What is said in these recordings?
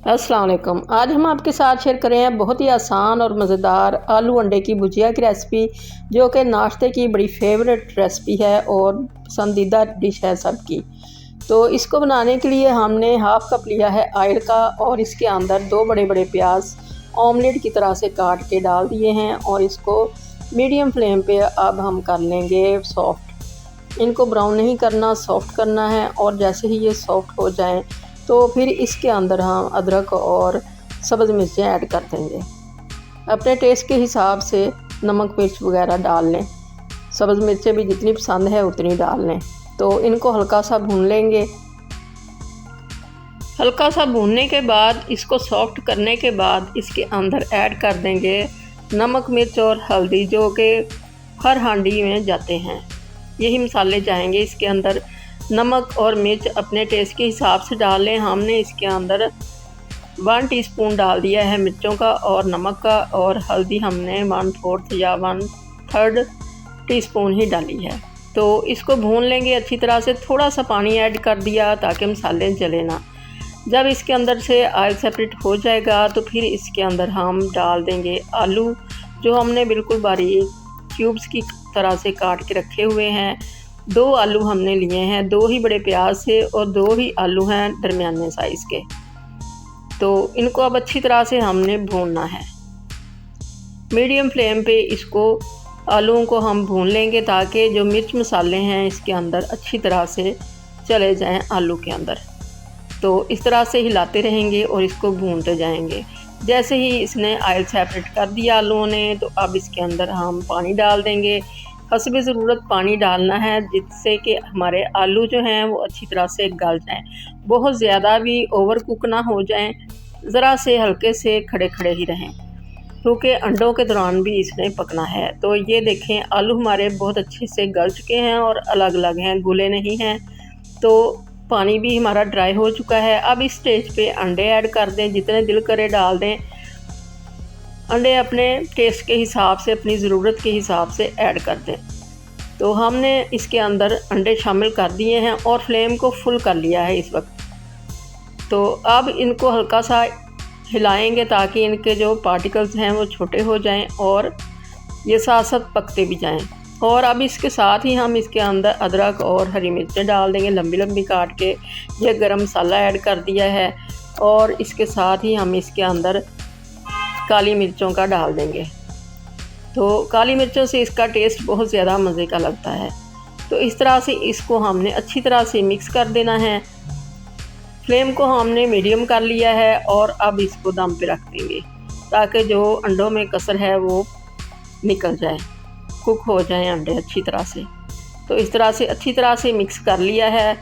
अस्सलाम वालेकुम। आज हम आपके साथ शेयर कर रहे हैं बहुत ही आसान और मज़ेदार आलू अंडे की भुजिया की रेसिपी, जो कि नाश्ते की बड़ी फेवरेट रेसिपी है और पसंदीदा डिश है सबकी। तो इसको बनाने के लिए हमने हाफ़ कप लिया है ऑयल का और इसके अंदर 2 बड़े बड़े प्याज ऑमलेट की तरह से काट के डाल दिए हैं और इसको मीडियम फ्लेम पे अब हम कर लेंगे सॉफ़्ट। इनको ब्राउन नहीं करना, सॉफ़्ट करना है। और जैसे ही ये सॉफ़्ट हो जाएं तो फिर इसके अंदर हम अदरक और सब्ज़ मिर्चें ऐड कर देंगे। अपने टेस्ट के हिसाब से नमक मिर्च वगैरह डाल लें, सब्ज़ मिर्चें भी जितनी पसंद है उतनी डाल लें। तो इनको हल्का सा भून लेंगे। हल्का सा भूनने के बाद इसको सॉफ्ट करने के बाद इसके अंदर ऐड कर देंगे नमक मिर्च और हल्दी, जो कि हर हांडी में जाते हैं। यही मसाले जाएंगे इसके अंदर। नमक और मिर्च अपने टेस्ट के हिसाब से डाल लें। हमने इसके अंदर 1 टीस्पून डाल दिया है मिर्चों का और नमक का, और हल्दी हमने 1/4 या 1/3 टीस्पून ही डाली है। तो इसको भून लेंगे अच्छी तरह से। थोड़ा सा पानी ऐड कर दिया ताकि मसाले जले ना। जब इसके अंदर से ऑयल सेपरेट हो जाएगा तो फिर इसके अंदर हम डाल देंगे आलू, जो हमने बिल्कुल बारीक क्यूब्स की तरह से काट के रखे हुए हैं। 2 आलू हमने लिए हैं, 2 ही बड़े प्याज से और 2 ही आलू हैं दरमियाने साइज़ के। तो इनको अब अच्छी तरह से हमने भूनना है। मीडियम फ्लेम पे इसको आलूओं को हम भून लेंगे ताकि जो मिर्च मसाले हैं इसके अंदर अच्छी तरह से चले जाएं आलू के अंदर। तो इस तरह से हिलाते रहेंगे और इसको भूनते जाएंगे। जैसे ही इसने ऑयल सेपरेट कर दिया आलूओं ने, तो अब इसके अंदर हम पानी डाल देंगे। हस्बे ज़रूरत पानी डालना है, जिससे कि हमारे आलू जो हैं वो अच्छी तरह से गल जाएं। बहुत ज़्यादा भी ओवर कुक ना हो जाएं, ज़रा से हल्के से खड़े खड़े ही रहें, क्योंकि अंडों के दौरान भी इसने पकना है। तो ये देखें, आलू हमारे बहुत अच्छे से गल चुके हैं और अलग अलग हैं, गुले नहीं हैं। तो पानी भी हमारा ड्राई हो चुका है। अब इस स्टेज पे अंडे ऐड कर दें, जितने दिल करे डाल दें। अंडे अपने टेस्ट के हिसाब से, अपनी ज़रूरत के हिसाब से ऐड कर दें। तो हमने इसके अंदर अंडे शामिल कर दिए हैं और फ्लेम को फुल कर लिया है इस वक्त। तो अब इनको हल्का सा हिलाएंगे ताकि इनके जो पार्टिकल्स हैं वो छोटे हो जाएं और ये साथ साथ पकते भी जाएं। और अब इसके साथ ही हम इसके अंदर अदरक और हरी मिर्चें डाल देंगे लंबी लंबी काट के। ये गरम मसाला ऐड कर दिया है और इसके साथ ही हम इसके अंदर काली मिर्चों का डाल देंगे। तो काली मिर्चों से इसका टेस्ट बहुत ज़्यादा मज़े का लगता है। तो इस तरह से इसको हमने अच्छी तरह से मिक्स कर देना है। फ्लेम को हमने मीडियम कर लिया है और अब इसको दम पे रख देंगे ताकि जो अंडों में कसर है वो निकल जाए, कुक हो जाए अंडे अच्छी तरह से। तो इस तरह से अच्छी तरह से मिक्स कर लिया है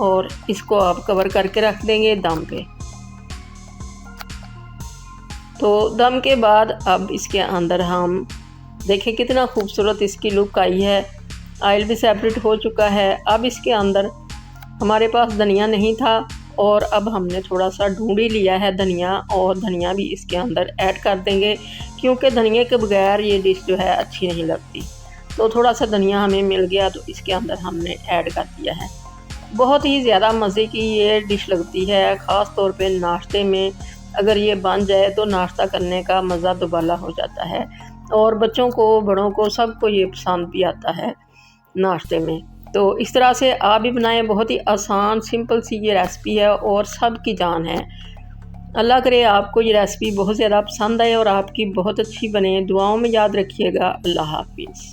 और इसको अब कवर करके रख देंगे दम पे। तो दम के बाद अब इसके अंदर हम देखें कितना खूबसूरत इसकी लुक आई है। ऑयल भी सेपरेट हो चुका है। अब इसके अंदर हमारे पास धनिया नहीं था और अब हमने थोड़ा सा ढूंढ ही लिया है धनिया, और धनिया भी इसके अंदर ऐड कर देंगे, क्योंकि धनिया के बगैर ये डिश जो है अच्छी नहीं लगती। तो थोड़ा सा धनिया हमें मिल गया तो इसके अंदर हमने ऐड कर दिया है। बहुत ही ज़्यादा मज़े की ये डिश लगती है, ख़ास तौर पे नाश्ते में अगर ये बन जाए तो नाश्ता करने का मज़ा दुबाला हो जाता है। और बच्चों को, बड़ों को, सबको ये पसंद भी आता है नाश्ते में। तो इस तरह से आप भी बनाएं। बहुत ही आसान सिंपल सी ये रेसिपी है और सब की जान है। अल्लाह करे आपको ये रेसिपी बहुत ज़्यादा पसंद आए और आपकी बहुत अच्छी बने। दुआओं में याद रखिएगा। अल्लाह हाफिज़।